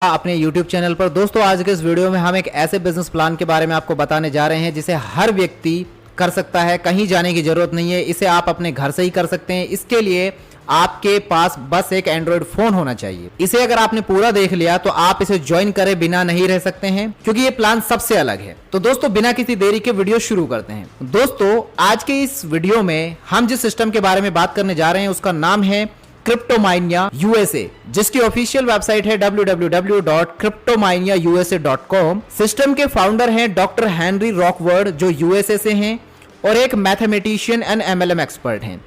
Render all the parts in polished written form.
अपने YouTube channel पर। दोस्तों आज के इस वीडियो में हम एक ऐसे बिजनेस प्लान के बारे में आपको बताने जा रहे हैं जिसे हर व्यक्ति कर सकता है, कहीं जाने की जरूरत नहीं है। इसे आप अपने घर से ही कर सकते हैं। इसके लिए आपके पास बस एक एंड्रॉइड फोन होना चाहिए। इसे अगर आपने पूरा देख लिया तो आप इसे ज्वाइन करे बिना नहीं रह सकते हैं, क्योंकि ये प्लान सबसे अलग है। तो दोस्तों बिना किसी देरी के वीडियो शुरू करते हैं। दोस्तों आज के इस वीडियो में हम जिस सिस्टम के बारे में बात करने जा रहे हैं उसका नाम है क्रिप्टोमाइनिया यूएसए, जिसकी ऑफिशियल वेबसाइट है www.cryptomaniausa.com। सिस्टम के फाउंडर हैं डॉक्टर हेनरी रॉकवर्ड, जो यूएसए से हैं और एक मैथमेटिशियन एंड एमएलएम एक्सपर्ट हैं।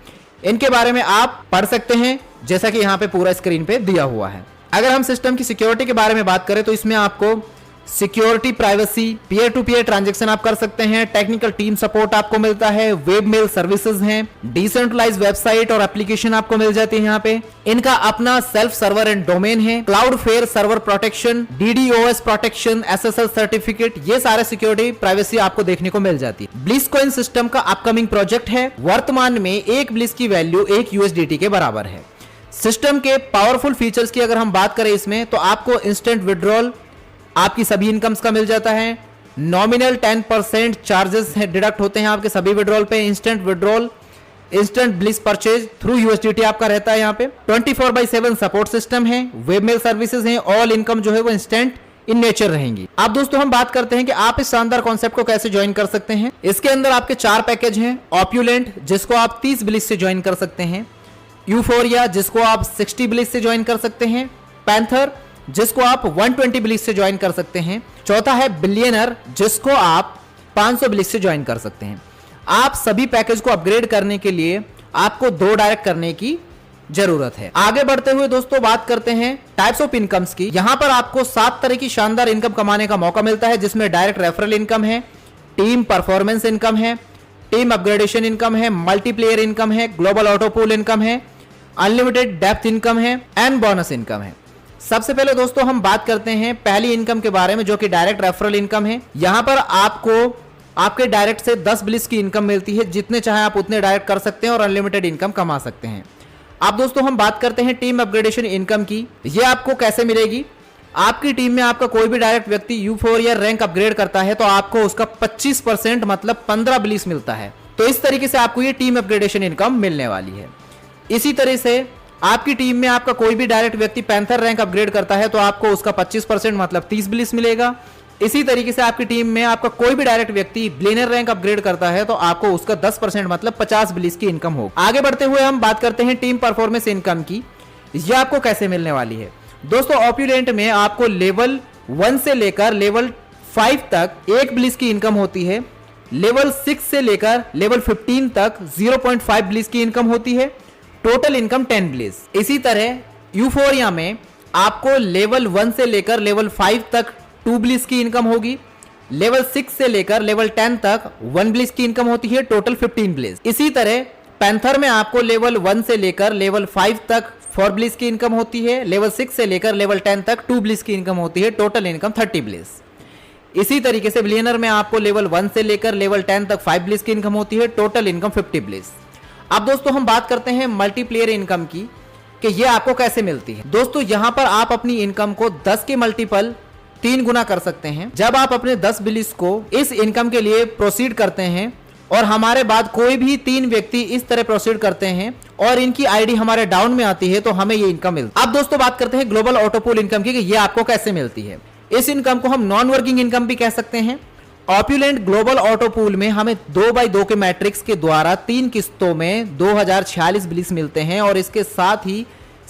इनके बारे में आप पढ़ सकते हैं, जैसा कि यहां पे पूरा स्क्रीन पे दिया हुआ है। अगर हम सिस्टम की सिक्योरिटी के बारे में बात करें तो इसमें आपको security, privacy, peer to peer transaction आप कर सकते हैं, टेक्निकल टीम सपोर्ट आपको मिलता है, वेब मेल सर्विसेज हैं, डिसेंट्रलाइज्ड वेबसाइट और एप्लीकेशन आपको मिल जाती है। यहाँ पे इनका अपना सेल्फ सर्वर एंड डोमेन है, cloud fair server protection, DDoS protection, SSL certificate, ये सारे सिक्योरिटी प्राइवेसी आपको देखने को मिल जाती है। ब्लिसकॉइन सिस्टम का अपकमिंग प्रोजेक्ट है। वर्तमान में एक ब्लिस की वैल्यू 1 यूएसडीटी के बराबर है। सिस्टम के पावरफुल फीचर्स की अगर हम बात करें इसमें तो आपको इंस्टेंट विड्रॉल आपकी सभी इनकम्स का मिल जाता है। नॉमिनल 10% चार्जेस डिडक्ट होते हैं आपके सभी विड्रॉल पे। Instant withdrawal, instant bliss purchase through USDT आपका रहता है। यहाँ पे 24/7 सपोर्ट सिस्टम है, वेब मेल सर्विसेज हैं, ऑल इनकम जो है वो इंस्टेंट इन नेचर रहेंगी। अब दोस्तों हम बात करते हैं कि आप इस शानदार कॉन्सेप्ट को कैसे ज्वाइन कर सकते हैं। इसके अंदर आपके 4 पैकेज हैं। ऑप्यूलेंट, जिसको आप 30 ब्लिस से ज्वाइन कर सकते हैं। यूफोरिया, जिसको आप 60 ब्लिस से ज्वाइन कर सकते हैं। पैंथर, जिसको आप 120 ब्लिस से ज्वाइन कर सकते हैं। चौथा है बिलियनर, जिसको आप 500 ब्लिस से ज्वाइन कर सकते हैं। आप सभी पैकेज को अपग्रेड करने के लिए आपको 2 डायरेक्ट करने की जरूरत है। आगे बढ़ते हुए दोस्तों बात करते हैं टाइप्स ऑफ इनकम्स की। यहां पर आपको 7 तरह की शानदार इनकम कमाने का मौका मिलता है, जिसमें डायरेक्ट रेफरल इनकम है, टीम परफॉर्मेंस इनकम है, टीम अपग्रेडेशन इनकम है, मल्टीप्लेयर इनकम है, ग्लोबल ऑटोपूल इनकम है, अनलिमिटेड डेप्थ इनकम है एंड बोनस इनकम है। सबसे पहले दोस्तों हम बात करते हैं पहली इनकम के बारे में, जो कि डायरेक्ट रेफरल इनकम है। यहां पर आपको आपके डायरेक्ट से 10 ब्लिस की इनकम मिलती है। जितने चाहे आप उतने डायरेक्ट कर सकते हैं और अनलिमिटेड इनकम कमा सकते हैं। अब दोस्तों हम बात करते हैं टीम अपग्रेडेशन इनकम की। ये आपको कैसे मिलेगी? आपकी टीम में आपका कोई भी डायरेक्ट व्यक्ति U4 या रैंक अपग्रेड करता है तो आपको उसका 25% मतलब 15 ब्लिस मिलता है। तो इस तरीके से आपको ये टीम अपग्रेडेशन इनकम मिलने वाली है। इसी तरह से आपकी टीम में आपका कोई भी डायरेक्ट व्यक्ति पैंथर रैंक अपग्रेड करता है तो आपको उसका 25% मतलब 30 ब्लिस मिलेगा। इसी तरीके से आपकी टीम में आपका कोई भी डायरेक्ट व्यक्ति बिलियनर रैंक अपग्रेड करता है तो आपको उसका 10% मतलब 50 ब्लिस की इनकम होगी। आगे बढ़ते हुए हम बात करते हैं टीम परफॉर्मेंस इनकम की। यह आपको कैसे मिलने वाली है? दोस्तों ऑप्यूलेंट में आपको लेवल 1 से लेकर लेवल 5 तक 1 ब्लिस की इनकम होती है। लेवल 6 से लेकर लेवल 15 तक 0.5 ब्लिस की इनकम होती है। Total income 10 bliss. इसी तरह यूफोरिया में आपको लेवल 1 से लेकर लेवल 5 तक 2 ब्लिस की इनकम होगी। लेवल 6 से लेकर लेवल 10 तक 1 ब्लिस की इनकम होती है, टोटल 15 ब्लिस। इसी तरह पैंथर में आपको लेवल 1 से लेकर लेवल 5 तक 4 ब्लिस की इनकम होती है। लेवल 6 से लेकर लेवल 10 तक 2 ब्लिस की इनकम होती है, टोटल इनकम 30 ब्लिस। इसी तरीके से बिलियनर में आपको लेवल 1 से लेकर लेवल 10 तक 5 ब्लिस की इनकम होती है, टोटल इनकम 50 ब्लिस। अब दोस्तों हम बात करते हैं मल्टीप्लेयर इनकम की कि ये आपको कैसे मिलती है। दोस्तों यहां पर आप अपनी इनकम को 10 के मल्टीपल 3 गुना कर सकते हैं। जब आप अपने 10 ब्लिस को इस इनकम के लिए प्रोसीड करते हैं और हमारे बाद कोई भी 3 व्यक्ति इस तरह प्रोसीड करते हैं और इनकी आईडी हमारे डाउन में आती है तो हमें ये इनकम मिलती है। अब दोस्तों बात करते हैं ग्लोबल ऑटोपूल इनकम की कि ये आपको कैसे मिलती है। इस इनकम को हम नॉन वर्किंग इनकम भी कह सकते हैं। ऑप्यूलेंट ग्लोबल ऑटोपूल में हमें 2x2 के मैट्रिक्स के द्वारा 3 किस्तों में 2046 ब्लिस मिलते हैं और इसके साथ ही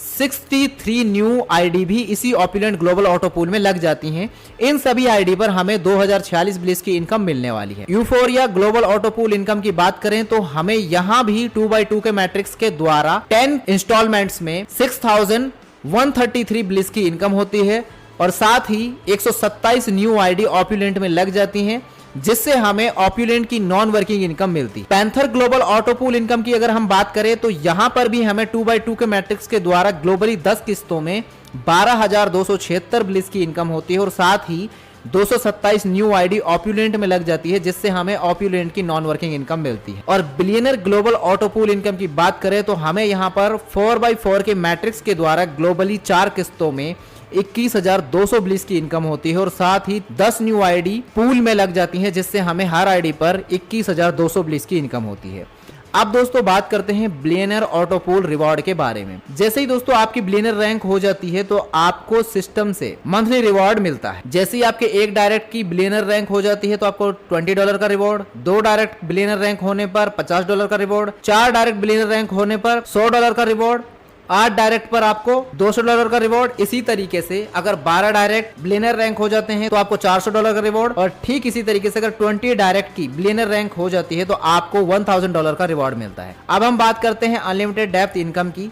63 न्यू आईडी भी इसी ऑप्यूलेंट ग्लोबल ऑटोपूल में लग जाती हैं। इन सभी आईडी पर हमें 2046 ब्लिस की इनकम मिलने वाली है। यूफोरिया ग्लोबल ऑटोपूल इनकम की बात करें तो हमें यहां भी 2x2 के मैट्रिक्स के द्वारा 10 इंस्टॉलमेंट्स में 6133 ब्लिस की इनकम होती है और साथ ही 127 न्यू आईडी ऑप्यूलेंट में लग जाती हैं, जिससे हमें ऑप्यूलेंट की नॉन वर्किंग इनकम मिलती। पैंथर ग्लोबल ऑटोपूल इनकम की अगर हम बात करें तो यहां पर भी हमें 2x2 के मैट्रिक्स के द्वारा ग्लोबली 10 किस्तों में 12,276 ब्लिस की इनकम होती है और साथ ही 227 न्यू आईडी ऑप्यूलेंट में लग जाती है, जिससे हमें ऑप्यूलेंट की नॉन वर्किंग इनकम मिलती है। और बिलियनर ग्लोबल ऑटोपूल इनकम की बात करें तो हमें यहां पर 4x4 के मैट्रिक्स के द्वारा ग्लोबली 4 किस्तों में 21,200 ब्लिस की इनकम होती है और साथ ही 10 न्यू आईडी पूल में लग जाती हैं, जिससे हमें हर आईडी पर 21,200 ब्लिस की इनकम होती है। अब दोस्तों बात करते हैं बिलियनर ऑटो पूल रिवॉर्ड के बारे में। जैसे ही दोस्तों आपकी बिलियनर रैंक हो जाती है तो आपको सिस्टम से मंथली रिवॉर्ड मिलता है। जैसे ही आपके एक डायरेक्ट की बिलियनर रैंक हो जाती है तो आपको $20 का रिवॉर्ड, 2 डायरेक्ट बिलियनर रैंक होने पर $50 का रिवॉर्ड, 4 डायरेक्ट बिलियनर रैंक होने पर $100 का रिवॉर्ड, 8 डायरेक्ट पर आपको $200 का रिवॉर्ड। इसी तरीके से अगर 12 डायरेक्ट बिलियनर रैंक हो जाते हैं तो आपको $400 का रिवॉर्ड, और ठीक इसी तरीके से अगर 20 डायरेक्ट की बिलियनर रैंक हो जाती है तो आपको $1000 का रिवॉर्ड मिलता है। अब हम बात करते हैं अनलिमिटेड डेप्थ इनकम की।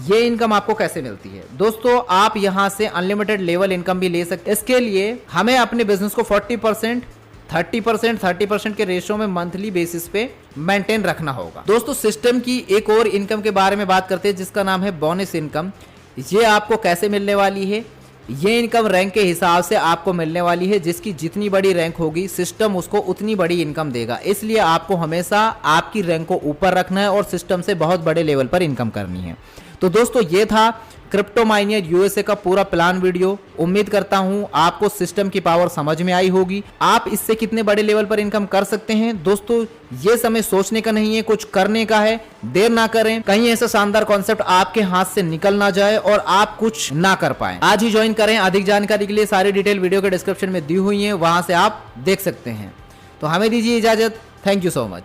ये इनकम आपको कैसे मिलती है? दोस्तों आप यहां से अनलिमिटेड लेवल इनकम भी ले सकते हैं। इसके लिए हमें अपने बिजनेस को 40%, 30% के रेशियो में मंथली बेसिस पे मेंटेन रखना होगा। दोस्तों सिस्टम की एक और इनकम के बारे में बात करते हैं जिसका नाम है बोनस इनकम। ये आपको कैसे मिलने वाली है? ये इनकम रैंक के हिसाब से आपको मिलने वाली है। जिसकी जितनी बड़ी रैंक होगी सिस्टम उसको उतनी बड़ी इनकम देगा, इसलिए आपको हमेशा आपकी रैंक को ऊपर रखना है और सिस्टम से बहुत बड़े लेवल पर इनकम करनी है। तो दोस्तों ये था क्रिप्टो माइनियर यूएसए का पूरा प्लान वीडियो। उम्मीद करता हूं आपको सिस्टम की पावर समझ में आई होगी। आप इससे कितने बड़े लेवल पर इनकम कर सकते हैं? दोस्तों ये समय सोचने का नहीं है, कुछ करने का है। देर ना करें, कहीं ऐसा शानदार कॉन्सेप्ट आपके हाथ से निकल ना जाए और आप कुछ ना कर पाए। आज ही ज्वाइन करें। अधिक जानकारी के लिए सारी डिटेल वीडियो के डिस्क्रिप्शन में दी हुई है, वहां से आप देख सकते हैं। तो हमें दीजिए इजाजत। Thank you so much.